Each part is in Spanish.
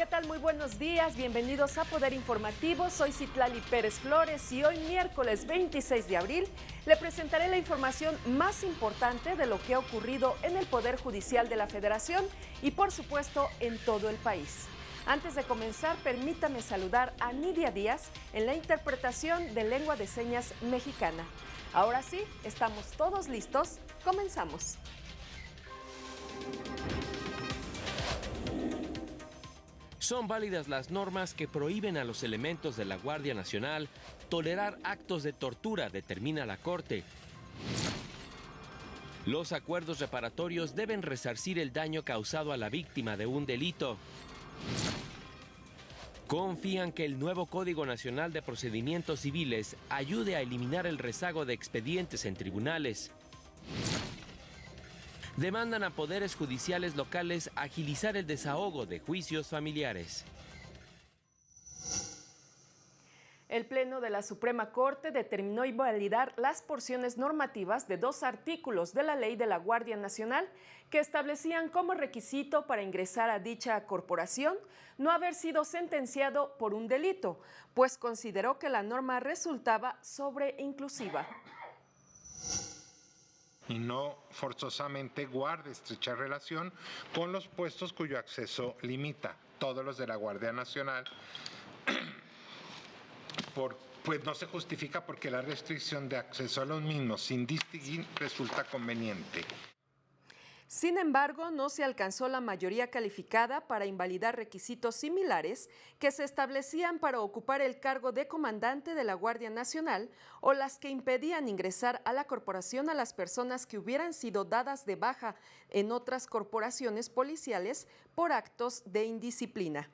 ¿qué tal? Muy buenos días, bienvenidos a Poder Informativo. Soy Citlali Pérez Flores y hoy miércoles 26 de abril le presentaré la información más importante de lo que ha ocurrido en el Poder Judicial de la Federación y por supuesto en todo el país. Antes de comenzar, permítame saludar a Nidia Díaz en la interpretación de lengua de señas mexicana. Ahora sí, estamos todos listos, comenzamos. Son válidas las normas que prohíben a los elementos de la Guardia Nacional tolerar actos de tortura, determina la Corte. Los acuerdos reparatorios deben resarcir el daño causado a la víctima de un delito. Confían que el nuevo Código Nacional de Procedimientos Civiles ayude a eliminar el rezago de expedientes en tribunales. Demandan a poderes judiciales locales agilizar el desahogo de juicios familiares. El Pleno de la Suprema Corte determinó invalidar las porciones normativas de 2 artículos de la Ley de la Guardia Nacional que establecían como requisito para ingresar a dicha corporación no haber sido sentenciado por un delito, pues consideró que la norma resultaba sobreinclusiva. Y no forzosamente guarde estrecha relación con los puestos cuyo acceso limita, todos los de la Guardia Nacional, pues no se justifica porque la restricción de acceso a los mismos sin distinguir resulta conveniente. Sin embargo, no se alcanzó la mayoría calificada para invalidar requisitos similares que se establecían para ocupar el cargo de comandante de la Guardia Nacional o las que impedían ingresar a la corporación a las personas que hubieran sido dadas de baja en otras corporaciones policiales por actos de indisciplina.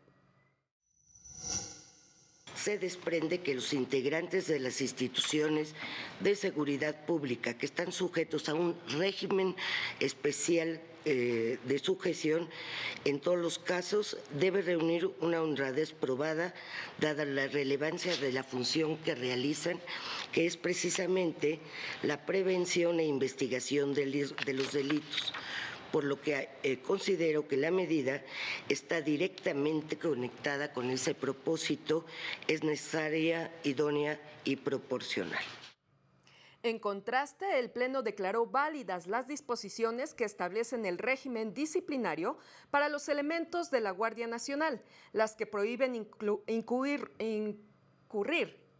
Se desprende que los integrantes de las instituciones de seguridad pública que están sujetos a un régimen especial de sujeción, en todos los casos debe reunir una honradez probada, dada la relevancia de la función que realizan, que es precisamente la prevención e investigación de los delitos, por lo que considero que la medida está directamente conectada con ese propósito, es necesaria, idónea y proporcional. En contraste, el Pleno declaró válidas las disposiciones que establecen el régimen disciplinario para los elementos de la Guardia Nacional, las que prohíben incurrir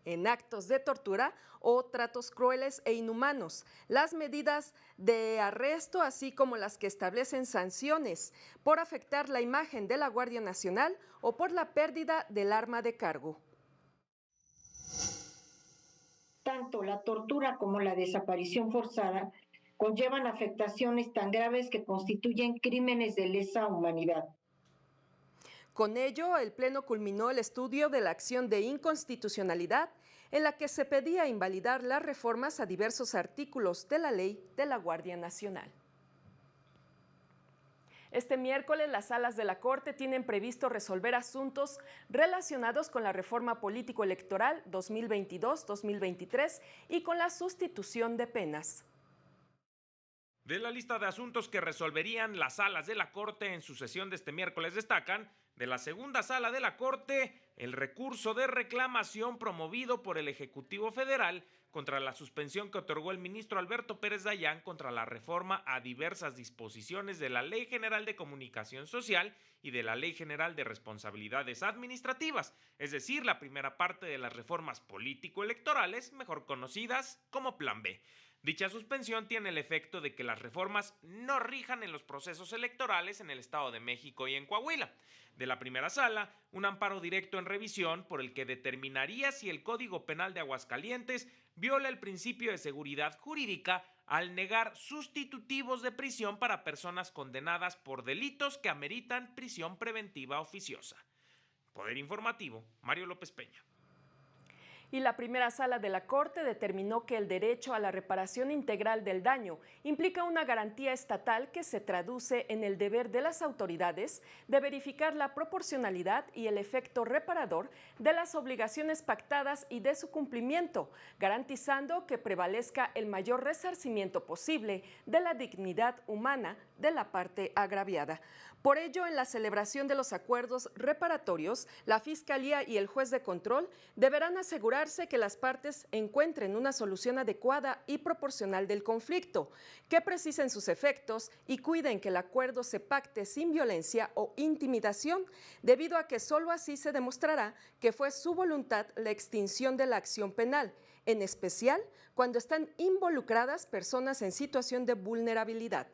en actos de tortura o tratos crueles e inhumanos, las medidas de arresto, así como las que establecen sanciones por afectar la imagen de la Guardia Nacional o por la pérdida del arma de cargo. Tanto la tortura como la desaparición forzada conllevan afectaciones tan graves que constituyen crímenes de lesa humanidad. Con ello, el Pleno culminó el estudio de la acción de inconstitucionalidad en la que se pedía invalidar las reformas a diversos artículos de la Ley de la Guardia Nacional. Este miércoles, las salas de la Corte tienen previsto resolver asuntos relacionados con la reforma político-electoral 2022-2023 y con la sustitución de penas. De la lista de asuntos que resolverían las salas de la Corte en su sesión de este miércoles destacan: de la segunda sala de la Corte, el recurso de reclamación promovido por el Ejecutivo Federal contra la suspensión que otorgó el ministro Alberto Pérez Dayán contra la reforma a diversas disposiciones de la Ley General de Comunicación Social y de la Ley General de Responsabilidades Administrativas, es decir, la primera parte de las reformas político-electorales, mejor conocidas como Plan B. Dicha suspensión tiene el efecto de que las reformas no rijan en los procesos electorales en el Estado de México y en Coahuila. De la primera sala, un amparo directo en revisión por el que determinaría si el Código Penal de Aguascalientes viola el principio de seguridad jurídica al negar sustitutivos de prisión para personas condenadas por delitos que ameritan prisión preventiva oficiosa. Poder Informativo, Mario López Peña. Y la primera sala de la Corte determinó que el derecho a la reparación integral del daño implica una garantía estatal que se traduce en el deber de las autoridades de verificar la proporcionalidad y el efecto reparador de las obligaciones pactadas y de su cumplimiento, garantizando que prevalezca el mayor resarcimiento posible de la dignidad humana de la parte agraviada. Por ello, en la celebración de los acuerdos reparatorios, la Fiscalía y el juez de control deberán asegurarse que las partes encuentren una solución adecuada y proporcional del conflicto, que precisen sus efectos y cuiden que el acuerdo se pacte sin violencia o intimidación, debido a que solo así se demostrará que fue su voluntad la extinción de la acción penal, en especial cuando están involucradas personas en situación de vulnerabilidad.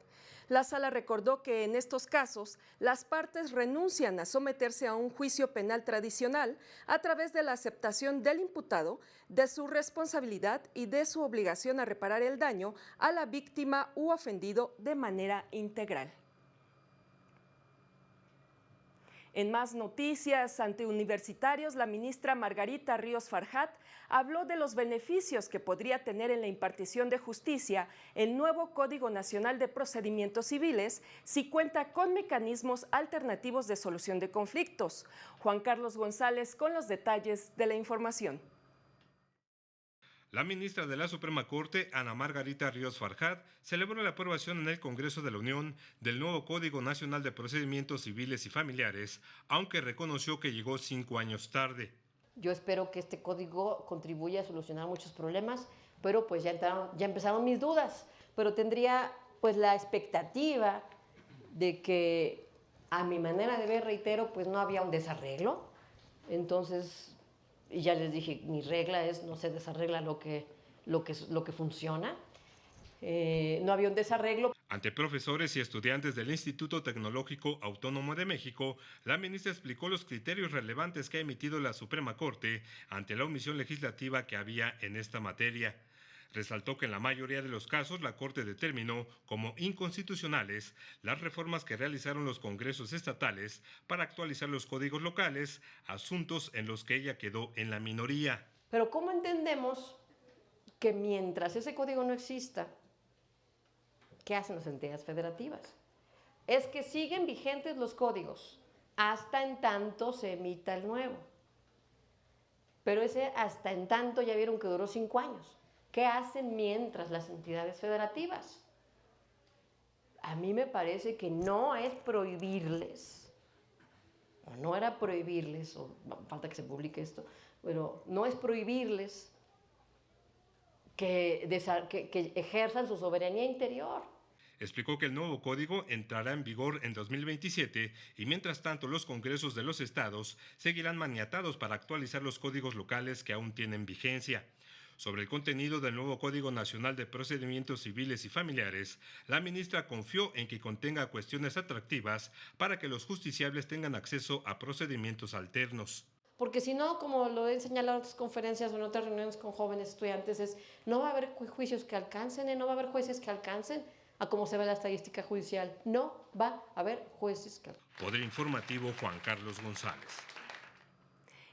La sala recordó que en estos casos las partes renuncian a someterse a un juicio penal tradicional a través de la aceptación del imputado de su responsabilidad y de su obligación a reparar el daño a la víctima u ofendido de manera integral. En más noticias, ante universitarios, la ministra Margarita Ríos Farjat habló de los beneficios que podría tener en la impartición de justicia el nuevo Código Nacional de Procedimientos Civiles si cuenta con mecanismos alternativos de solución de conflictos. Juan Carlos González con los detalles de la información. La ministra de la Suprema Corte, Ana Margarita Ríos Farjat, celebró la aprobación en el Congreso de la Unión del nuevo Código Nacional de Procedimientos Civiles y Familiares, aunque reconoció que llegó 5 años tarde. Yo espero que este código contribuya a solucionar muchos problemas, pero pues ya empezaron mis dudas, pero tendría pues la expectativa de que a mi manera de ver, reitero, pues no había un desarreglo. Entonces, y ya les dije, mi regla es no se desarregla lo que funciona. No había un desarreglo. Ante profesores y estudiantes del Instituto Tecnológico Autónomo de México, la ministra explicó los criterios relevantes que ha emitido la Suprema Corte ante la omisión legislativa que había en esta materia. Resaltó que en la mayoría de los casos la Corte determinó como inconstitucionales las reformas que realizaron los congresos estatales para actualizar los códigos locales, asuntos en los que ella quedó en la minoría. Pero ¿cómo entendemos que mientras ese código no exista, qué hacen las entidades federativas? Es que siguen vigentes los códigos hasta en tanto se emita el nuevo. Pero ese hasta en tanto ya vieron que duró 5 años. ¿Qué hacen mientras las entidades federativas? A mí me parece que no es prohibirles, o no era prohibirles, o falta que se publique esto, pero no es prohibirles que ejerzan su soberanía interior. Explicó que el nuevo código entrará en vigor en 2027 y mientras tanto los congresos de los estados seguirán maniatados para actualizar los códigos locales que aún tienen vigencia. Sobre el contenido del nuevo Código Nacional de Procedimientos Civiles y Familiares, la ministra confió en que contenga cuestiones atractivas para que los justiciables tengan acceso a procedimientos alternos. Porque si no, como lo he señalado en otras conferencias o en otras reuniones con jóvenes estudiantes, no va a haber juicios que alcancen, no va a haber jueces que alcancen a cómo se ve la estadística judicial. No va a haber jueces que alcancen. Poder Informativo, Juan Carlos González.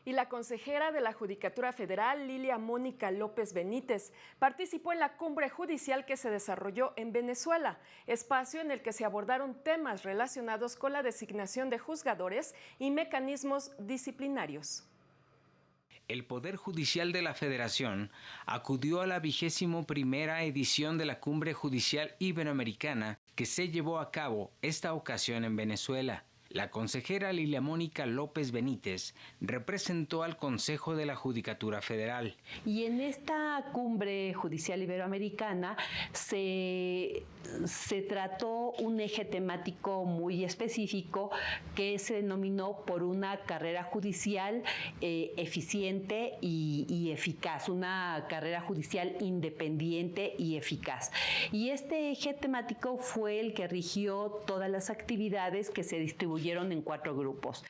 Y la consejera de la Judicatura Federal, Lilia Mónica López Benítez, participó en la cumbre judicial que se desarrolló en Venezuela, espacio en el que se abordaron temas relacionados con la designación de juzgadores y mecanismos disciplinarios. El Poder Judicial de la Federación acudió a la 21ª edición de la Cumbre Judicial Iberoamericana que se llevó a cabo esta ocasión en Venezuela. La consejera Lilia Mónica López Benítez representó al Consejo de la Judicatura Federal. Y en esta cumbre judicial iberoamericana se trató un eje temático muy específico que se denominó por una carrera judicial eficiente y eficaz, una carrera judicial independiente y eficaz. Y este eje temático fue el que rigió todas las actividades que se distribuyeron en 4 grupos.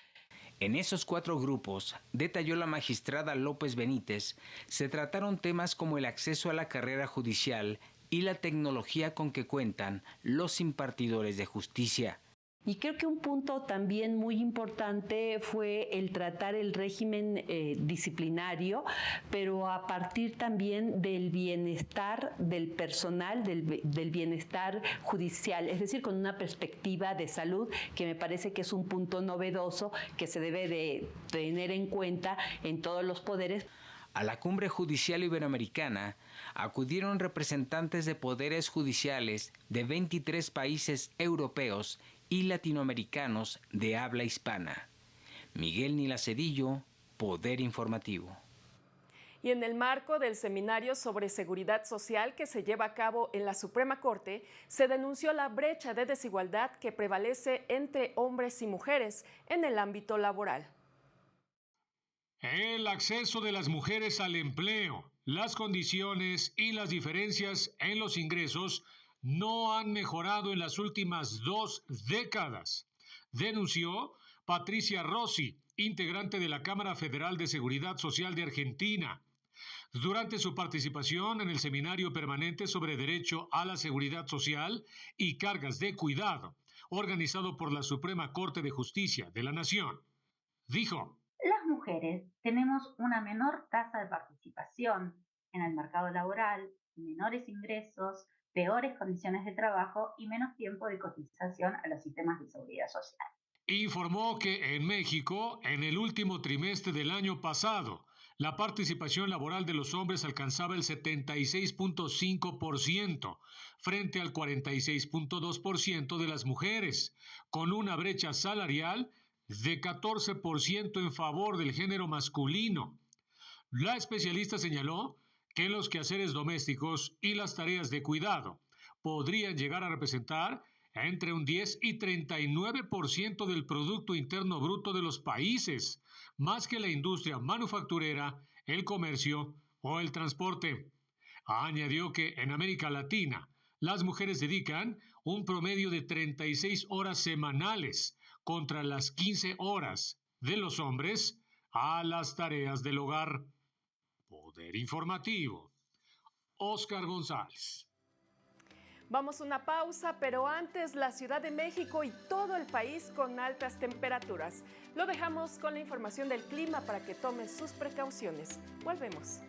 En esos 4 grupos, detalló la magistrada López Benítez, se trataron temas como el acceso a la carrera judicial y la tecnología con que cuentan los impartidores de justicia. Y creo que un punto también muy importante fue el tratar el régimen disciplinario, pero a partir también del bienestar del personal, del bienestar judicial, es decir, con una perspectiva de salud que me parece que es un punto novedoso que se debe de tener en cuenta en todos los poderes. A la Cumbre Judicial Iberoamericana acudieron representantes de poderes judiciales de 23 países europeos y latinoamericanos de habla hispana. Miguel Nila Cedillo, Poder Informativo. Y en el marco del seminario sobre seguridad social que se lleva a cabo en la Suprema Corte, se denunció la brecha de desigualdad que prevalece entre hombres y mujeres en el ámbito laboral. El acceso de las mujeres al empleo, las condiciones y las diferencias en los ingresos no han mejorado en las últimas 2 décadas, denunció Patricia Rossi, integrante de la Cámara Federal de Seguridad Social de Argentina. Durante su participación en el Seminario Permanente sobre Derecho a la Seguridad Social y Cargas de Cuidado, organizado por la Suprema Corte de Justicia de la Nación, dijo: las mujeres tenemos una menor tasa de participación en el mercado laboral, menores ingresos, peores condiciones de trabajo y menos tiempo de cotización a los sistemas de seguridad social. Informó que en México, en el último trimestre del año pasado, la participación laboral de los hombres alcanzaba el 76.5% frente al 46.2% de las mujeres, con una brecha salarial de 14% en favor del género masculino. La especialista señaló que los quehaceres domésticos y las tareas de cuidado podrían llegar a representar entre un 10 y 39% del Producto Interno Bruto de los países, más que la industria manufacturera, el comercio o el transporte. Añadió que en América Latina, las mujeres dedican un promedio de 36 horas semanales contra las 15 horas de los hombres a las tareas del hogar. Poder Informativo, Óscar González. Vamos a una pausa, pero antes la Ciudad de México y todo el país con altas temperaturas. Lo dejamos con la información del clima para que tomen sus precauciones. Volvemos.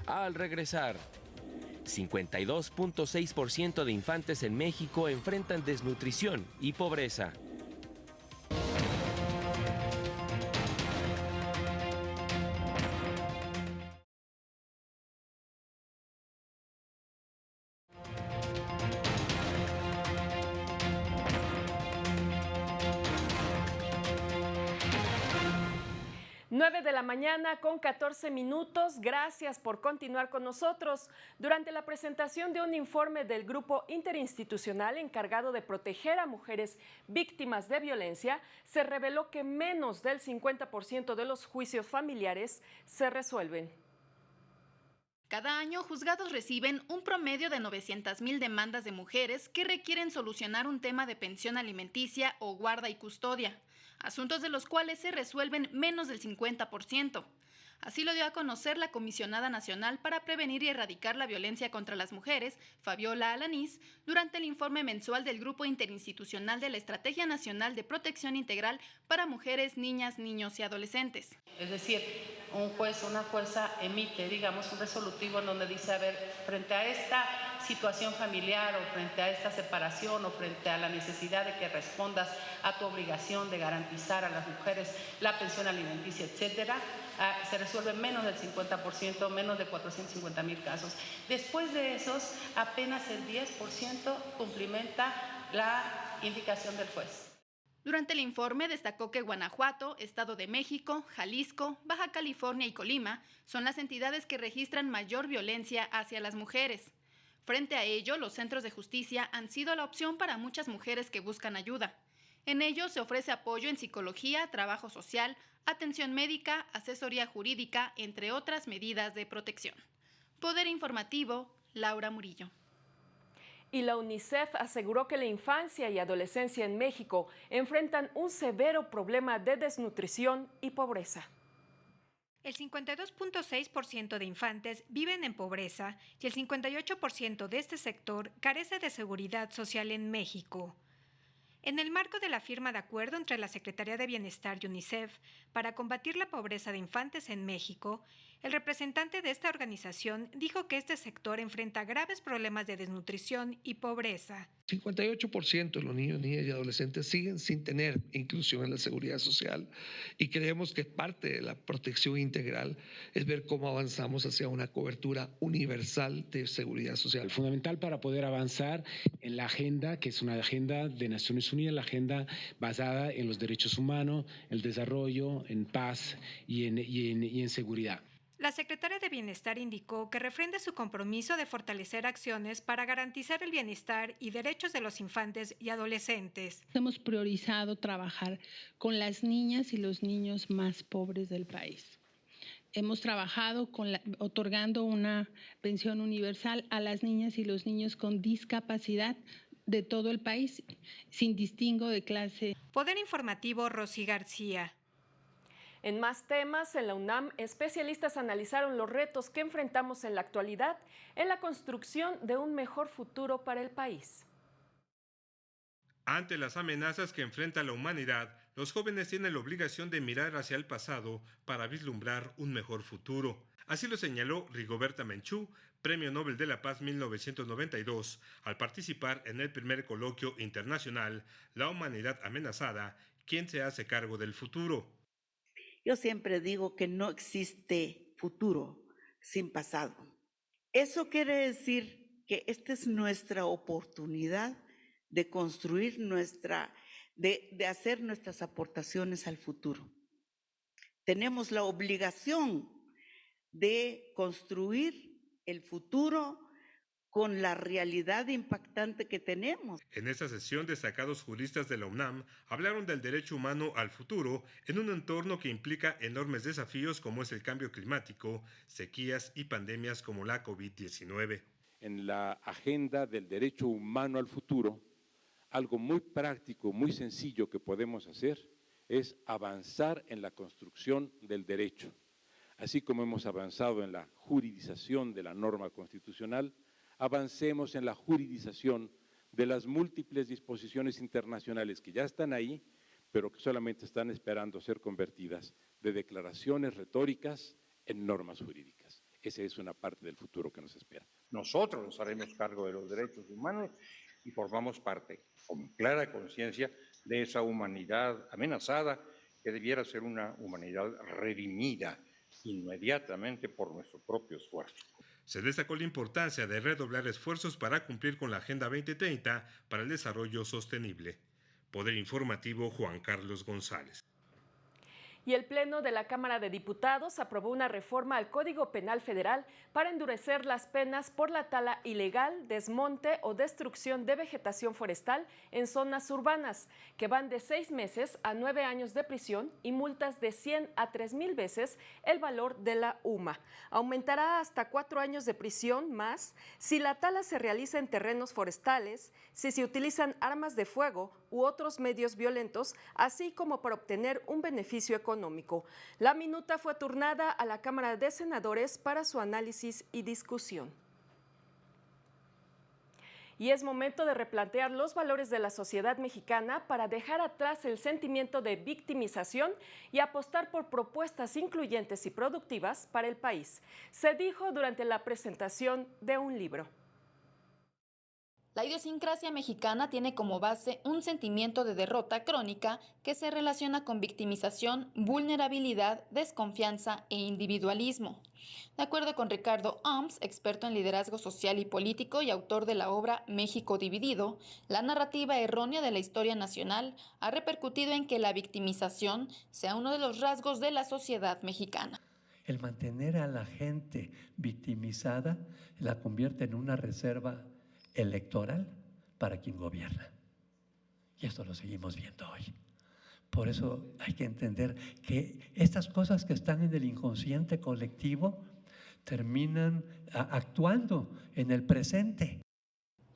Al regresar, 52.6% de infantes en México enfrentan desnutrición y pobreza. De la mañana con 14 minutos. Gracias por continuar con nosotros. Durante la presentación de un informe del Grupo Interinstitucional encargado de proteger a mujeres víctimas de violencia, se reveló que menos del 50% de los juicios familiares se resuelven. Cada año, juzgados reciben un promedio de 900,000 demandas de mujeres que requieren solucionar un tema de pensión alimenticia o guarda y custodia, asuntos de los cuales se resuelven menos del 50%. Así lo dio a conocer la Comisionada Nacional para Prevenir y Erradicar la Violencia contra las Mujeres, Fabiola Alanís, durante el informe mensual del Grupo Interinstitucional de la Estrategia Nacional de Protección Integral para Mujeres, Niñas, Niños y Adolescentes. Es decir, un juez o una jueza emite, digamos, un resolutivo en donde dice, a ver, frente a esta situación familiar o frente a esta separación o frente a la necesidad de que respondas a tu obligación de garantizar a las mujeres la pensión alimenticia, etcétera, se resuelve menos del 50%, menos de 450,000 casos. Después de esos, apenas el 10% cumplimenta la indicación del juez. Durante el informe destacó que Guanajuato, Estado de México, Jalisco, Baja California y Colima son las entidades que registran mayor violencia hacia las mujeres. Frente a ello, los centros de justicia han sido la opción para muchas mujeres que buscan ayuda. En ellos se ofrece apoyo en psicología, trabajo social, atención médica, asesoría jurídica, entre otras medidas de protección. Poder Informativo, Laura Murillo. Y la UNICEF aseguró que la infancia y adolescencia en México enfrentan un severo problema de desnutrición y pobreza. El 52.6% de infantes viven en pobreza y el 58% de este sector carece de seguridad social en México. En el marco de la firma de acuerdo entre la Secretaría de Bienestar y UNICEF para combatir la pobreza de infantes en México, el representante de esta organización dijo que este sector enfrenta graves problemas de desnutrición y pobreza. 58% de los niños, niñas y adolescentes siguen sin tener inclusión en la seguridad social y creemos que parte de la protección integral es ver cómo avanzamos hacia una cobertura universal de seguridad social. Fundamental para poder avanzar en la agenda, que es una agenda de Naciones Unidas, la agenda basada en los derechos humanos, el desarrollo, en paz y en seguridad. La secretaria de Bienestar indicó que refrenda su compromiso de fortalecer acciones para garantizar el bienestar y derechos de los infantes y adolescentes. Hemos priorizado trabajar con las niñas y los niños más pobres del país. Hemos trabajado otorgando una pensión universal a las niñas y los niños con discapacidad de todo el país, sin distingo de clase. Poder Informativo, Rosy García. En más temas, en la UNAM, especialistas analizaron los retos que enfrentamos en la actualidad en la construcción de un mejor futuro para el país. Ante las amenazas que enfrenta la humanidad, los jóvenes tienen la obligación de mirar hacia el pasado para vislumbrar un mejor futuro. Así lo señaló Rigoberta Menchú, Premio Nobel de la Paz 1992, al participar en el primer coloquio internacional La Humanidad Amenazada, ¿quién se hace cargo del futuro? Yo siempre digo que no existe futuro sin pasado. Eso quiere decir que esta es nuestra oportunidad de construir de hacer nuestras aportaciones al futuro. Tenemos la obligación de construir el futuro con la realidad impactante que tenemos. En esta sesión, destacados juristas de la UNAM hablaron del derecho humano al futuro en un entorno que implica enormes desafíos como es el cambio climático, sequías y pandemias como la COVID-19. En la agenda del derecho humano al futuro, algo muy práctico, muy sencillo que podemos hacer es avanzar en la construcción del derecho. Así como hemos avanzado en la juridización de la norma constitucional, avancemos en la juridización de las múltiples disposiciones internacionales que ya están ahí, pero que solamente están esperando ser convertidas de declaraciones retóricas en normas jurídicas. Esa es una parte del futuro que nos espera. Nosotros nos haremos cargo de los derechos humanos y formamos parte, con clara conciencia, de esa humanidad amenazada que debiera ser una humanidad redimida inmediatamente por nuestro propio esfuerzo. Se destacó la importancia de redoblar esfuerzos para cumplir con la Agenda 2030 para el desarrollo sostenible. Poder Informativo, Juan Carlos González. Y el Pleno de la Cámara de Diputados aprobó una reforma al Código Penal Federal para endurecer las penas por la tala ilegal, desmonte o destrucción de vegetación forestal en zonas urbanas, que van de 6 meses a 9 años de prisión y multas de 100 a 3,000 veces el valor de la UMA. Aumentará hasta 4 años de prisión más si la tala se realiza en terrenos forestales, si se utilizan armas de fuego u otros medios violentos, así como para obtener un beneficio económico. La minuta fue turnada a la Cámara de Senadores para su análisis y discusión. Y es momento de replantear los valores de la sociedad mexicana para dejar atrás el sentimiento de victimización y apostar por propuestas incluyentes y productivas para el país. Se dijo durante la presentación de un libro. La idiosincrasia mexicana tiene como base un sentimiento de derrota crónica que se relaciona con victimización, vulnerabilidad, desconfianza e individualismo. De acuerdo con Ricardo Oms, experto en liderazgo social y político y autor de la obra México Dividido, la narrativa errónea de la historia nacional ha repercutido en que la victimización sea uno de los rasgos de la sociedad mexicana. El mantener a la gente victimizada la convierte en una reserva electoral para quien gobierna. Y esto lo seguimos viendo hoy. Por eso hay que entender que estas cosas que están en el inconsciente colectivo terminan actuando en el presente.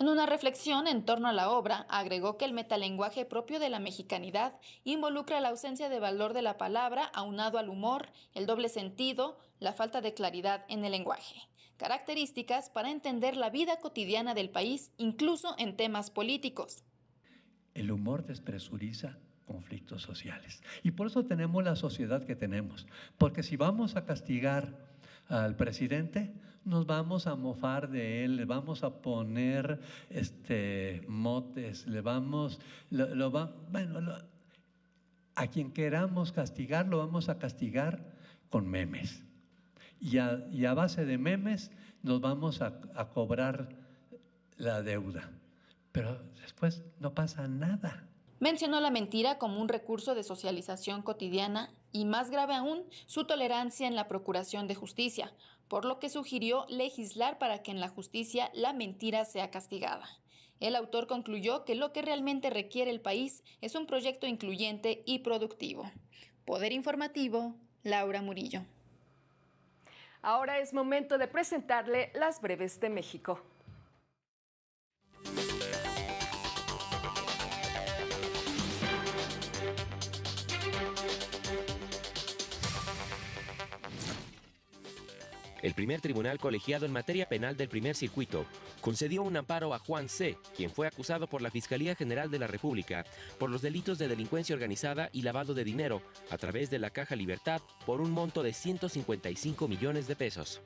En una reflexión en torno a la obra, agregó que el metalenguaje propio de la mexicanidad involucra la ausencia de valor de la palabra aunado al humor, el doble sentido, la falta de claridad en el lenguaje. Características para entender la vida cotidiana del país, incluso en temas políticos. El humor despresuriza conflictos sociales. Y por eso tenemos la sociedad que tenemos. Porque si vamos a castigar al presidente, nos vamos a mofar de él, le vamos a poner motes, le vamos, a quien queramos castigar, lo vamos a castigar con memes. Y a base de memes nos vamos a cobrar la deuda. Pero después no pasa nada. Mencionó la mentira como un recurso de socialización cotidiana y, más grave aún, su tolerancia en la procuración de justicia, por lo que sugirió legislar para que en la justicia la mentira sea castigada. El autor concluyó que lo que realmente requiere el país es un proyecto incluyente y productivo. Poder Informativo, Laura Murillo. Ahora es momento de presentarle las breves de México. El primer tribunal colegiado en materia penal del primer circuito concedió un amparo a Juan C., quien fue acusado por la Fiscalía General de la República por los delitos de delincuencia organizada y lavado de dinero a través de la Caja Libertad por un monto de 155 millones de pesos.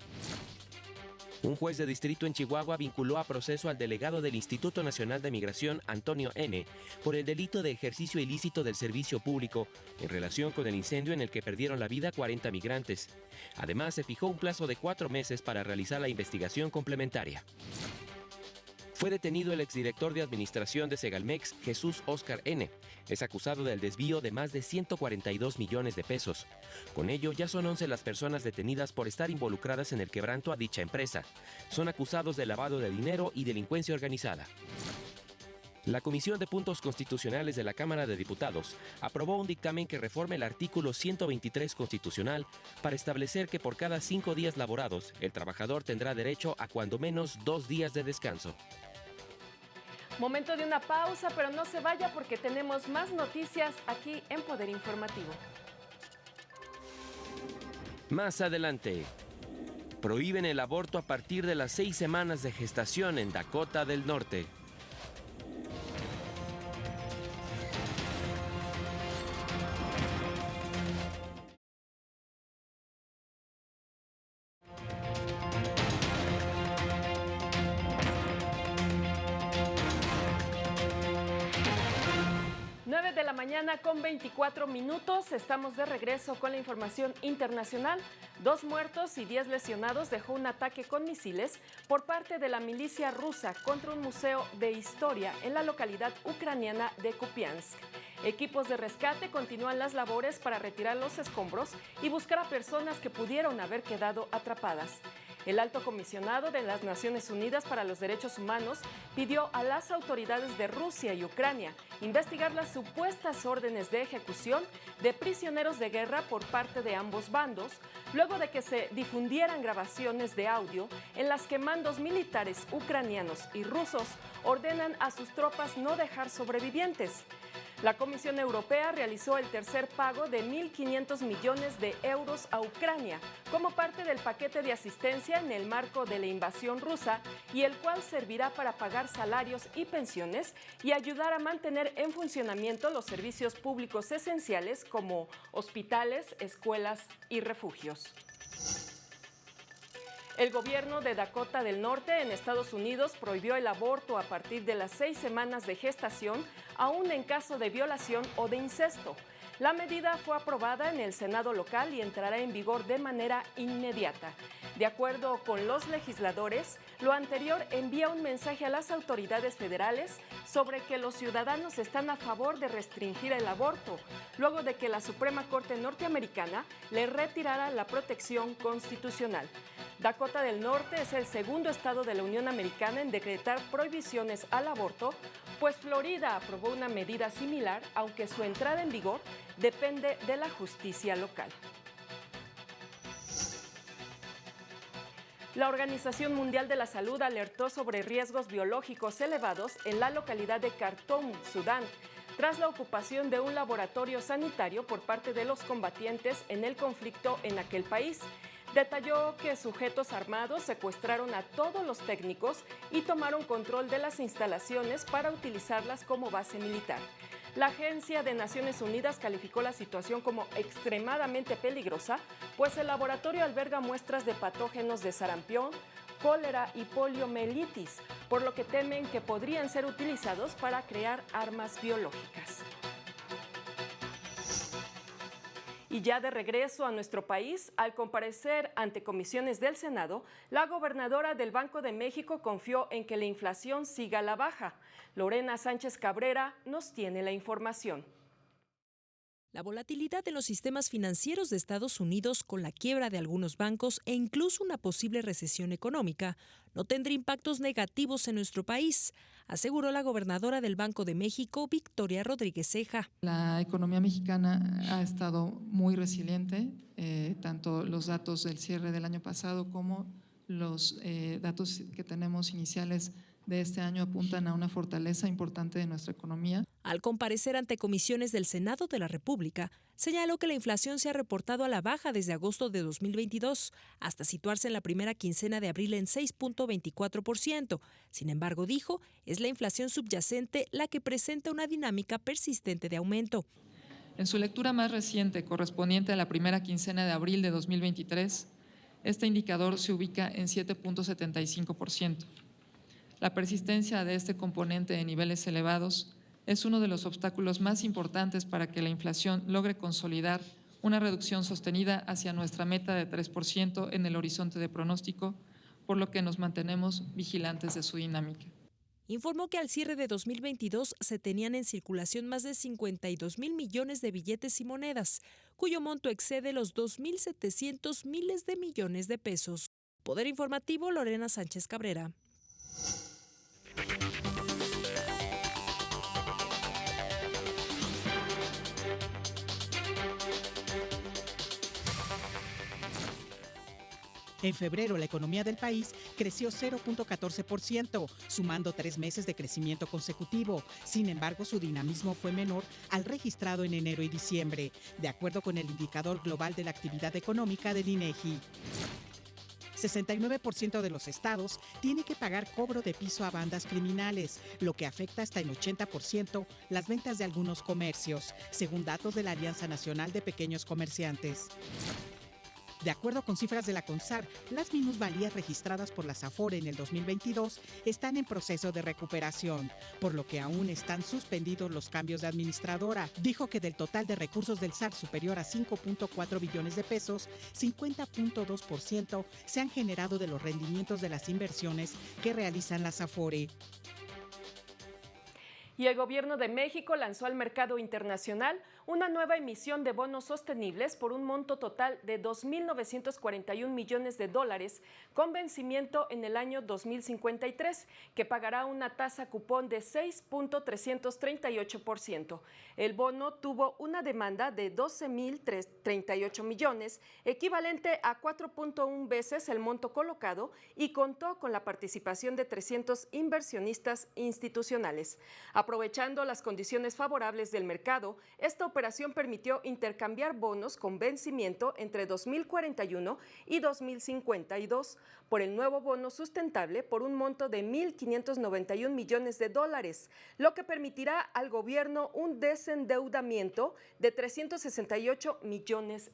Un juez de distrito en Chihuahua vinculó a proceso al delegado del Instituto Nacional de Migración, Antonio N., por el delito de ejercicio ilícito del servicio público en relación con el incendio en el que perdieron la vida 40 migrantes. Además, se fijó un plazo de 4 meses para realizar la investigación complementaria. Fue detenido el exdirector de administración de Segalmex, Jesús Óscar N. Es acusado del desvío de más de 142 millones de pesos. Con ello, ya son 11 las personas detenidas por estar involucradas en el quebranto a dicha empresa. Son acusados de lavado de dinero y delincuencia organizada. La Comisión de Puntos Constitucionales de la Cámara de Diputados aprobó un dictamen que reforme el artículo 123 constitucional para establecer que por cada 5 días laborados, el trabajador tendrá derecho a cuando menos 2 días de descanso. Momento de una pausa, pero no se vaya porque tenemos más noticias aquí en Poder Informativo. Más adelante, prohíben el aborto a partir de las 6 semanas de gestación en Dakota del Norte. Mañana con 24 minutos, estamos de regreso con la información internacional. 2 muertos y 10 lesionados dejó un ataque con misiles por parte de la milicia rusa contra un museo de historia en la localidad ucraniana de Kupiansk. Equipos de rescate continúan las labores para retirar los escombros y buscar a personas que pudieron haber quedado atrapadas. El alto comisionado de las Naciones Unidas para los Derechos Humanos pidió a las autoridades de Rusia y Ucrania investigar las supuestas órdenes de ejecución de prisioneros de guerra por parte de ambos bandos, luego de que se difundieran grabaciones de audio en las que mandos militares ucranianos y rusos ordenan a sus tropas no dejar sobrevivientes. La Comisión Europea realizó el tercer pago de 1.500 millones de euros a Ucrania como parte del paquete de asistencia en el marco de la invasión rusa y el cual servirá para pagar salarios y pensiones y ayudar a mantener en funcionamiento los servicios públicos esenciales como hospitales, escuelas y refugios. El gobierno de Dakota del Norte en Estados Unidos prohibió el aborto a partir de las 6 semanas de gestación, aún en caso de violación o de incesto. La medida fue aprobada en el Senado local y entrará en vigor de manera inmediata. De acuerdo con los legisladores, lo anterior envía un mensaje a las autoridades federales sobre que los ciudadanos están a favor de restringir el aborto, luego de que la Suprema Corte norteamericana le retirara la protección constitucional. Dakota del Norte es el segundo estado de la Unión Americana en decretar prohibiciones al aborto, pues Florida aprobó una medida similar, aunque su entrada en vigor depende de la justicia local. La Organización Mundial de la Salud alertó sobre riesgos biológicos elevados en la localidad de Khartoum, Sudán, tras la ocupación de un laboratorio sanitario por parte de los combatientes en el conflicto en aquel país. Detalló que sujetos armados secuestraron a todos los técnicos y tomaron control de las instalaciones para utilizarlas como base militar. La Agencia de Naciones Unidas calificó la situación como extremadamente peligrosa, pues el laboratorio alberga muestras de patógenos de sarampión, cólera y poliomielitis, por lo que temen que podrían ser utilizados para crear armas biológicas. Y ya de regreso a nuestro país, al comparecer ante comisiones del Senado, la gobernadora del Banco de México confió en que la inflación siga a la baja. Lorena Sánchez Cabrera nos tiene la información. La volatilidad de los sistemas financieros de Estados Unidos, con la quiebra de algunos bancos e incluso una posible recesión económica, no tendrá impactos negativos en nuestro país, aseguró la gobernadora del Banco de México, Victoria Rodríguez Ceja. La economía mexicana ha estado muy resiliente, tanto los datos del cierre del año pasado como los datos que tenemos iniciales de este año apuntan a una fortaleza importante de nuestra economía. Al comparecer ante comisiones del Senado de la República, señaló que la inflación se ha reportado a la baja desde agosto de 2022, hasta situarse en la primera quincena de abril en 6.24%. Sin embargo, dijo, es la inflación subyacente la que presenta una dinámica persistente de aumento. En su lectura más reciente, correspondiente a la primera quincena de abril de 2023, este indicador se ubica en 7.75%. La persistencia de este componente de niveles elevados es uno de los obstáculos más importantes para que la inflación logre consolidar una reducción sostenida hacia nuestra meta de 3% en el horizonte de pronóstico, por lo que nos mantenemos vigilantes de su dinámica. Informó que al cierre de 2022 se tenían en circulación más de 52,000 millones de billetes y monedas, cuyo monto excede los 2.700 miles de millones de pesos. Poder Informativo, Lorena Sánchez Cabrera. En febrero, la economía del país creció 0.14%, sumando 3 meses de crecimiento consecutivo. Sin embargo, su dinamismo fue menor al registrado en enero y diciembre, de acuerdo con el indicador global de la actividad económica del INEGI. 69% de los estados tiene que pagar cobro de piso a bandas criminales, lo que afecta hasta en 80% las ventas de algunos comercios, según datos de la Alianza Nacional de Pequeños Comerciantes. De acuerdo con cifras de la CONSAR, las minusvalías registradas por la SAFORE en el 2022 están en proceso de recuperación, por lo que aún están suspendidos los cambios de administradora. Dijo que del total de recursos del SAR superior a 5.4 billones de pesos, 50.2% se han generado de los rendimientos de las inversiones que realizan las SAFORE. Y el Gobierno de México lanzó al mercado internacional una nueva emisión de bonos sostenibles por un monto total de $2.941 millones con vencimiento en el año 2053, que pagará una tasa cupón de 6.338%. El bono tuvo una demanda de 12.038 millones, equivalente a 4.1 veces el monto colocado, y contó con la participación de 300 inversionistas institucionales. Aprovechando las condiciones favorables del mercado, esta operación permitió intercambiar bonos con vencimiento entre 2041 y 2052 por el nuevo bono sustentable por un monto de $1.591 millones, lo que permitirá al gobierno un desendeudamiento de $368 millones.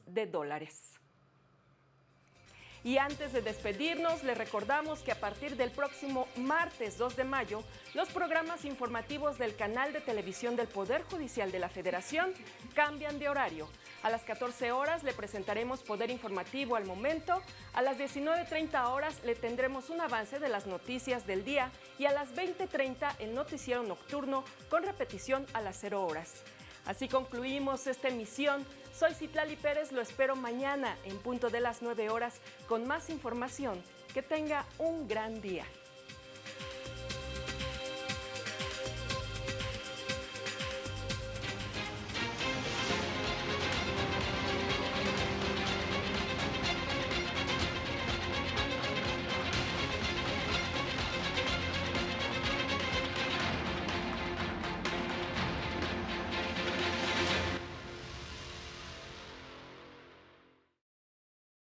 Y antes de despedirnos, les recordamos que a partir del próximo martes 2 de mayo, los programas informativos del canal de televisión del Poder Judicial de la Federación cambian de horario. A las 14 horas le presentaremos Poder Informativo al Momento, a las 19:30 horas le tendremos un avance de las noticias del día y a las 20:30 el noticiero nocturno con repetición a las 0 horas. Así concluimos esta emisión. Soy Citlali Pérez, lo espero mañana en punto de las 9 horas con más información. Que tenga un gran día.